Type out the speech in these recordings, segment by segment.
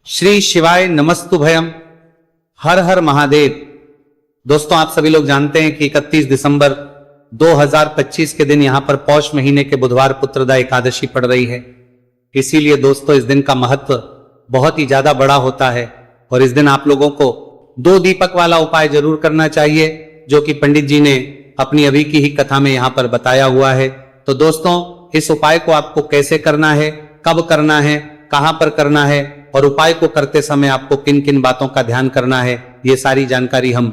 श्री शिवाय नमस्तुभयम। हर हर महादेव। दोस्तों, आप सभी लोग जानते हैं कि 31 दिसंबर 2025 के दिन यहां पर पौष महीने के बुधवार पुत्रदा एकादशी पड़ रही है। इसीलिए दोस्तों, इस दिन का महत्व बहुत ही ज्यादा बड़ा होता है और इस दिन आप लोगों को 2 दीपक वाला उपाय जरूर करना चाहिए, जो कि पंडित जी ने अपनी अभी की ही कथा में यहां पर बताया हुआ है। तो दोस्तों, इस उपाय को आपको कैसे करना है, कब करना है, कहां पर करना है और उपाय को करते समय आपको किन किन बातों का ध्यान करना है, ये सारी जानकारी हम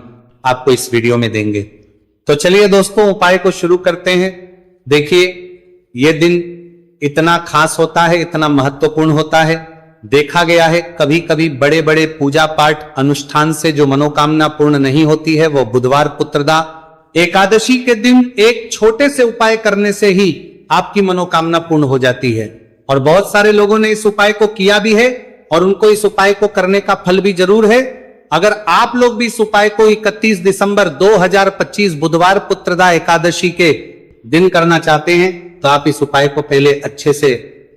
आपको इस वीडियो में देंगे। तो चलिए दोस्तों, उपाय को शुरू करते हैं। देखिए, यह दिन इतना खास होता है, इतना महत्वपूर्ण होता है। देखा गया है कभी कभी बड़े बड़े पूजा पाठ अनुष्ठान से जो मनोकामना पूर्ण नहीं होती है, वो बुधवार पुत्रदा एकादशी के दिन एक छोटे से उपाय करने से ही आपकी मनोकामना पूर्ण हो जाती है। और बहुत सारे लोगों ने इस उपाय को किया भी है और उनको इस उपाय को करने का फल भी जरूर है। अगर आप लोग भी इस उपाय को 31 दिसंबर 2025 बुधवार पुत्रदा एकादशी के दिन करना चाहते हैं, तो आप इस उपाय को पहले अच्छे से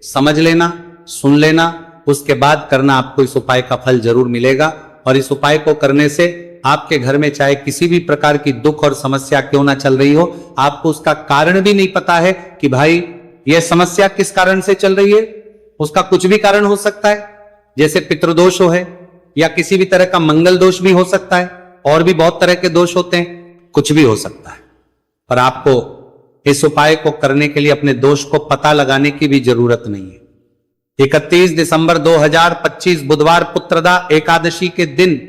समझ लेना, सुन लेना, उसके बाद करना। आपको इस उपाय का फल जरूर मिलेगा। और इस उपाय को करने से आपके घर में चाहे किसी भी प्रकार की दुख और समस्या क्यों ना चल रही हो, आपको उसका कारण भी नहीं पता है कि भाई यह समस्या किस कारण से चल रही है। उसका कुछ भी कारण हो सकता है, जैसे पितृदोष हो है, या किसी भी तरह का मंगल दोष भी हो सकता है, और भी बहुत तरह के दोष होते हैं, कुछ भी हो सकता है। पर आपको इस उपाय को करने के लिए अपने दोष को पता लगाने की भी जरूरत नहीं है। 31 दिसंबर 2025 बुधवार पुत्रदा एकादशी के दिन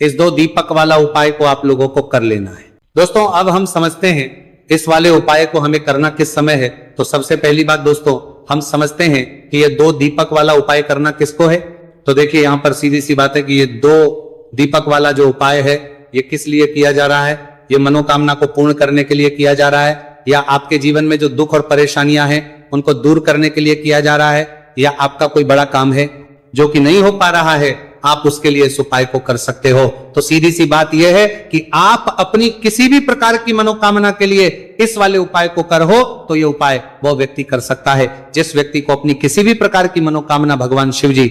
इस 2 दीपक वाला उपाय को आप लोगों को कर लेना है। दोस्तों, अब हम समझते हैं इस वाले उपाय को हमें करना किस समय है। तो सबसे पहली बात दोस्तों, हम समझते हैं कि ये 2 दीपक वाला उपाय करना किसको है। तो देखिए, यहां पर सीधी सी बात है कि ये 2 दीपक वाला जो उपाय है, ये किस लिए किया जा रहा है। ये मनोकामना को पूर्ण करने के लिए किया जा रहा है, या आपके जीवन में जो दुख और परेशानियां हैं उनको दूर करने के लिए किया जा रहा है, या आपका कोई बड़ा काम है जो कि नहीं हो पा रहा है, आप उसके लिए इस उपाय को कर सकते हो। तो सीधी सी बात यह है कि आप अपनी किसी भी प्रकार की मनोकामना के लिए इस वाले उपाय को करो, तो यह उपाय वो व्यक्ति कर सकता है जिस व्यक्ति को अपनी किसी भी प्रकार की मनोकामना भगवान शिव जी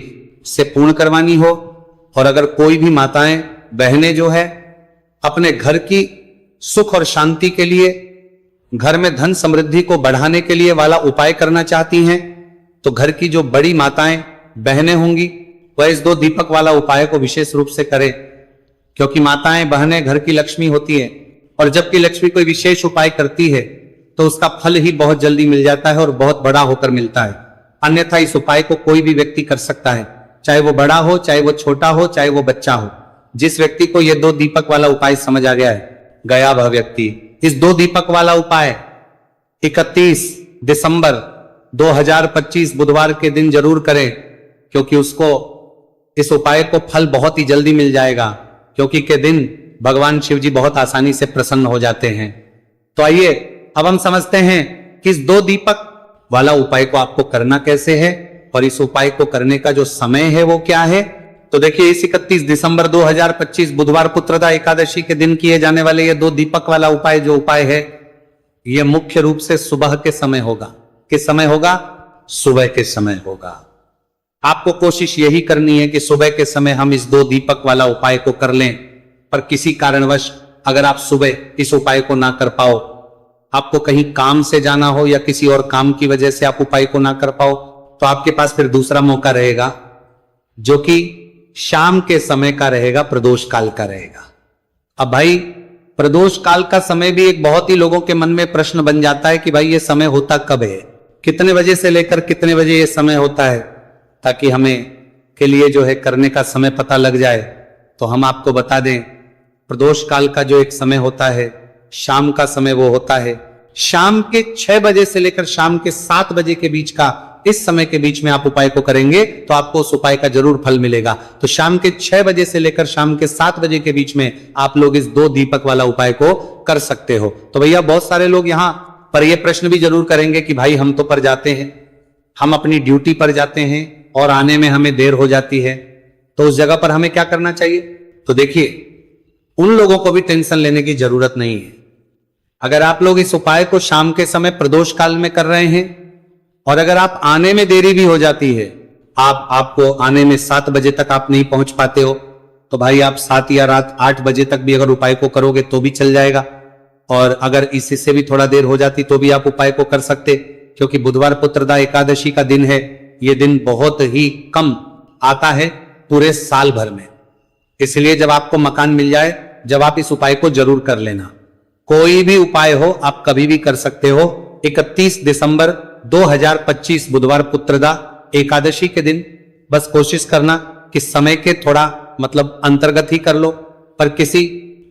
से पूर्ण करवानी हो। और अगर कोई भी माताएं बहनें जो है अपने घर की सुख और शांति के लिए, घर में धन समृद्धि को बढ़ाने के लिए वाला उपाय करना चाहती हैं, तो घर की जो बड़ी माताएं बहनें होंगी वह इस 2 दीपक वाला उपाय को विशेष रूप से करें, क्योंकि माताएं बहनें घर की लक्ष्मी होती है। और जबकि लक्ष्मी कोई विशेष उपाय करती है तो उसका फल ही बहुत जल्दी मिल जाता है और बहुत बड़ा होकर मिलता है। अन्यथा इस उपाय को कोई भी व्यक्ति कर सकता है, चाहे वो बड़ा हो, चाहे वो छोटा हो, चाहे वो बच्चा हो। जिस व्यक्ति को यह 2 दीपक वाला उपाय समझ आ गया है, गया वह व्यक्ति इस 2 दीपक वाला उपाय 31 दिसंबर 2025 बुधवार के दिन जरूर करें, क्योंकि उसको इस उपाय को फल बहुत ही जल्दी मिल जाएगा, क्योंकि के दिन भगवान शिव जी बहुत आसानी से प्रसन्न हो जाते हैं। तो आइए अब हम समझते हैं कि इस 2 दीपक वाला उपाय को आपको करना कैसे है और इस उपाय को करने का जो समय है वो क्या है। तो देखिए, इस 31 दिसंबर 2025 बुधवार पुत्रदा एकादशी के दिन किए जाने वाले ये 2 दीपक वाला उपाय जो उपाय है, ये मुख्य रूप से सुबह के समय होगा। किस समय होगा? सुबह के समय होगा। आपको कोशिश यही करनी है कि सुबह के समय हम इस 2 दीपक वाला उपाय को कर लें। पर किसी कारणवश अगर आप सुबह इस उपाय को ना कर पाओ, आपको कहीं काम से जाना हो या किसी और काम की वजह से आप उपाय को ना कर पाओ, तो आपके पास फिर दूसरा मौका रहेगा, जो कि शाम के समय का रहेगा, प्रदोष काल का रहेगा। अब भाई, प्रदोष काल का समय भी एक बहुत ही लोगों के मन में प्रश्न बन जाता है कि भाई ये समय होता कब है, कितने बजे से लेकर कितने बजे ये समय होता है, ताकि हमें के लिए जो है करने का समय पता लग जाए। तो हम आपको बता दें, प्रदोष काल का जो एक समय होता है, शाम का समय, वो होता है शाम के 6 बजे से लेकर शाम के 7 बजे के बीच का। इस समय के बीच में आप उपाय को करेंगे तो आपको उस उपाय का जरूर फल मिलेगा। तो शाम के 6 बजे से लेकर शाम के 7 बजे के बीच में आप लोग इस 2 दीपक वाला उपाय को कर सकते हो। तो भैया, बहुत सारे लोग यहां पर यह प्रश्न भी जरूर करेंगे कि भाई हम तो पर जाते हैं, हम अपनी ड्यूटी पर जाते हैं और आने में हमें देर हो जाती है, तो उस जगह पर हमें क्या करना चाहिए। तो देखिए, उन लोगों को भी टेंशन लेने की जरूरत नहीं है। अगर आप लोग इस उपाय को शाम के समय प्रदोष काल में कर रहे हैं और अगर आप आने में देरी भी हो जाती है आपको आने में 7 बजे तक आप नहीं पहुंच पाते हो, तो भाई आप 7 या रात 8 बजे तक भी अगर उपाय को करोगे तो भी चल जाएगा। और अगर इससे भी थोड़ा देर हो जाती तो भी आप उपाय को कर सकते, क्योंकि बुधवार पुत्रदा एकादशी का दिन है। ये दिन बहुत ही कम आता है पूरे साल भर में, इसलिए जब आपको मकान मिल जाए, जब आप इस उपाय को जरूर कर लेना। कोई भी उपाय हो आप कभी भी कर सकते हो। 31 दिसंबर 2025 बुधवार पुत्रदा एकादशी के दिन बस कोशिश करना कि समय के थोड़ा मतलब अंतर्गत ही कर लो, पर किसी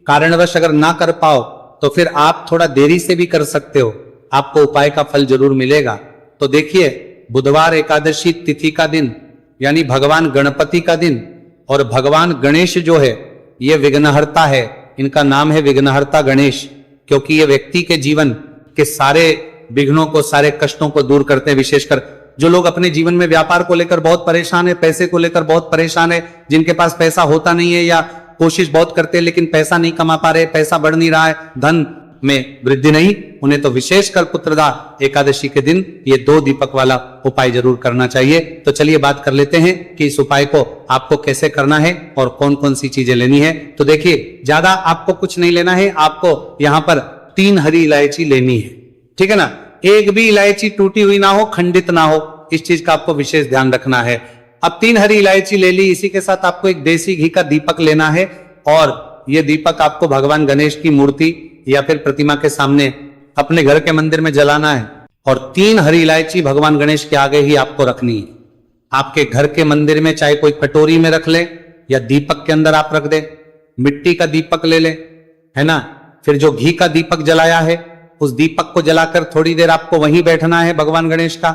कारणवश अगर ना कर पाओ तो फिर आप थोड़ा देरी से भी कर सकते हो, आपको उपाय का फल जरूर मिलेगा। तो देखिए, बुधवार एकादशी तिथि का दिन यानी भगवान गणपति का दिन, और भगवान गणेश जो है ये विघ्नहर्ता है, इनका नाम है विघ्नहर्ता गणेश, क्योंकि ये व्यक्ति के जीवन के सारे विघ्नों को, सारे कष्टों को दूर करते हैं। विशेषकर जो लोग अपने जीवन में व्यापार को लेकर बहुत परेशान है, पैसे को लेकर बहुत परेशान है, जिनके पास पैसा होता नहीं है या कोशिश बहुत करते हैं लेकिन पैसा नहीं कमा पा रहे, पैसा बढ़ नहीं रहा है, धन में वृद्धि नहीं, उन्हें तो विशेषकर पुत्रदा एकादशी के दिन ये 2 दीपक वाला उपाय जरूर करना चाहिए। तो चलिए बात कर लेते हैं कि इस उपाय को आपको कैसे करना है और कौन कौन सी चीजें लेनी है। तो देखिए, ज्यादा आपको कुछ नहीं लेना है, आपको यहां पर 3 हरी इलायची लेनी है, ठीक है ना। एक भी इलायची टूटी हुई ना हो, खंडित ना हो, इस चीज का आपको विशेष ध्यान रखना है। अब 3 हरी इलायची ले ली, इसी के साथ आपको एक देसी घी का दीपक लेना है, और यह दीपक आपको भगवान गणेश की मूर्ति या फिर प्रतिमा के सामने अपने घर के मंदिर में जलाना है, और 3 हरी इलायची भगवान गणेश के आगे ही आपको रखनी है। आपके घर के मंदिर में चाहे कोई कटोरी में रख ले या दीपक के अंदर आप रख दे, मिट्टी का दीपक ले ले, है ना। फिर जो घी का दीपक जलाया है उस दीपक को जलाकर थोड़ी देर आपको वहीं बैठना है, भगवान गणेश का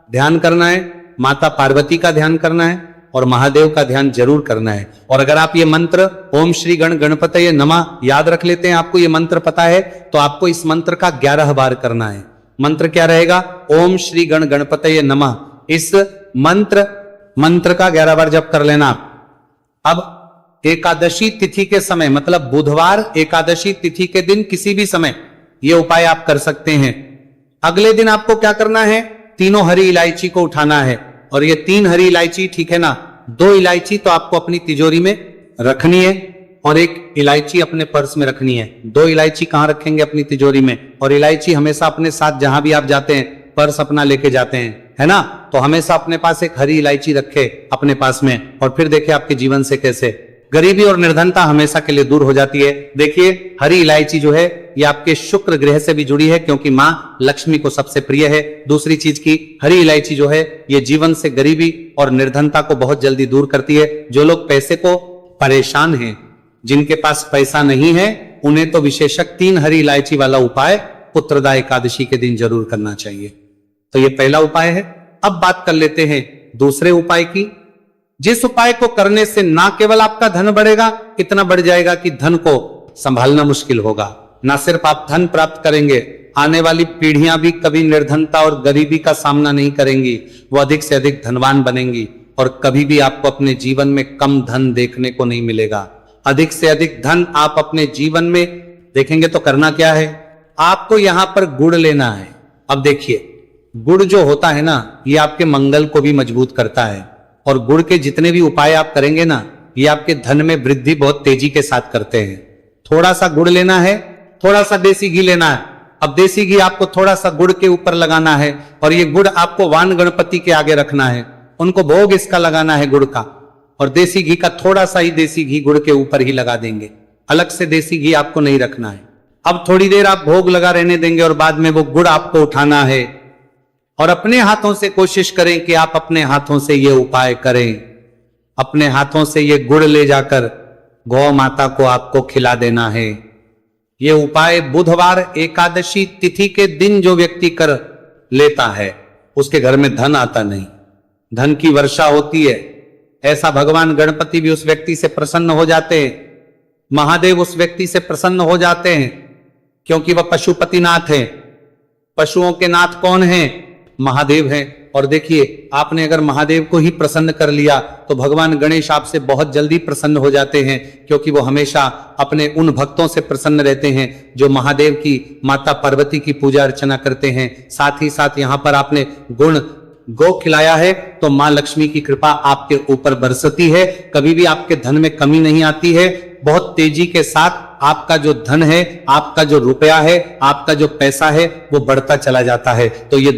ध्यान करना है, माता पार्वती का ध्यान करना है और महादेव का ध्यान जरूर करना है। और अगर आप ये मंत्र ओम श्री गणपतये नमः याद रख लेते हैं, आपको ये मंत्र पता है, तो आपको इस मंत्र का 11 बार करना है। मंत्र क्या रहेगा? ओम श्री गणपतये नमः। इस मंत्र का 11 बार जप कर लेना आप। अब एकादशी तिथि के समय, मतलब बुधवार एकादशी तिथि के दिन किसी भी समय ये उपाय आप कर सकते हैं। अगले दिन आपको क्या करना है? 3 हरी इलायची को उठाना है, और ये 3 हरी इलायची, ठीक है ना, 2 इलायची तो आपको अपनी तिजोरी में रखनी है और 1 इलायची अपने पर्स में रखनी है। 2 इलायची कहां रखेंगे? अपनी तिजोरी में। और इलायची हमेशा अपने साथ जहां भी आप जाते हैं, पर्स अपना लेके जाते हैं, है ना, तो हमेशा अपने पास एक हरी इलायची रखे अपने पास में, और फिर देखिए आपके जीवन से कैसे गरीबी और निर्धनता हमेशा के लिए दूर हो जाती है। देखिए, हरी इलायची जो है ये आपके शुक्र ग्रह से भी जुड़ी है, क्योंकि मां लक्ष्मी को सबसे प्रिय है। दूसरी चीज की, हरी इलायची जो है ये जीवन से गरीबी और निर्धनता को बहुत जल्दी दूर करती है। जो लोग पैसे को परेशान हैं, जिनके पास पैसा नहीं है, उन्हें तो विशेषक 3 हरी इलायची वाला उपाय पुत्रदा एकादशी के दिन जरूर करना चाहिए। तो ये पहला उपाय है। अब बात कर लेते हैं दूसरे उपाय की, जिस उपाय को करने से ना केवल आपका धन बढ़ेगा, इतना बढ़ जाएगा कि धन को संभालना मुश्किल होगा। ना सिर्फ आप धन प्राप्त करेंगे, आने वाली पीढ़ियां भी कभी निर्धनता और गरीबी का सामना नहीं करेंगी, वो अधिक से अधिक धनवान बनेंगी, और कभी भी आपको अपने जीवन में कम धन देखने को नहीं मिलेगा। अधिक से अधिक धन आप अपने जीवन में देखेंगे। तो करना क्या है? आपको यहां पर गुड़ लेना है। अब देखिए, गुड़ जो होता है ना, ये आपके मंगल को भी मजबूत करता है, और गुड़ के जितने भी उपाय आप करेंगे ना, ये आपके धन में वृद्धि बहुत तेजी के साथ करते हैं। थोड़ा सा गुड़ लेना है, थोड़ा सा देसी घी लेना है। अब देसी घी आपको थोड़ा सा गुड़ के ऊपर लगाना है, और ये गुड़ आपको वान गणपति के आगे रखना है, उनको भोग इसका लगाना है गुड़ का, और देसी घी का थोड़ा सा ही देसी घी गुड़ के ऊपर ही लगा देंगे, अलग से देसी घी आपको नहीं रखना है। अब थोड़ी देर आप भोग लगा रहने देंगे, और बाद में वो गुड़ आपको उठाना है, और अपने हाथों से कोशिश करें कि आप अपने हाथों से ये उपाय करें। अपने हाथों से ये गुड़ ले जाकर गौ माता को आपको खिला देना है। ये उपाय बुधवार एकादशी तिथि के दिन जो व्यक्ति कर लेता है, उसके घर में धन आता नहीं, धन की वर्षा होती है। ऐसा भगवान गणपति भी उस व्यक्ति से प्रसन्न हो जाते हैं, महादेव उस व्यक्ति से प्रसन्न हो जाते हैं, क्योंकि वह पशुपतिनाथ है। पशुओं के नाथ कौन है? महादेव है। और देखिए, आपने अगर महादेव को ही प्रसन्न कर लिया तो भगवान गणेश आपसे बहुत जल्दी प्रसन्न हो जाते हैं, क्योंकि वो हमेशा अपने उन भक्तों से प्रसन्न रहते हैं जो महादेव की, माता पार्वती की पूजा अर्चना करते हैं। साथ ही साथ यहाँ पर आपने गुण गौ खिलाया है तो मां लक्ष्मी की कृपा आपके ऊपर बरसती है, कभी भी आपके धन में कमी नहीं आती है। बहुत तेजी के साथ आपका जो धन है, आपका जो रुपया है, आपका जो पैसा है वो बढ़ता चला जाता है। तो ये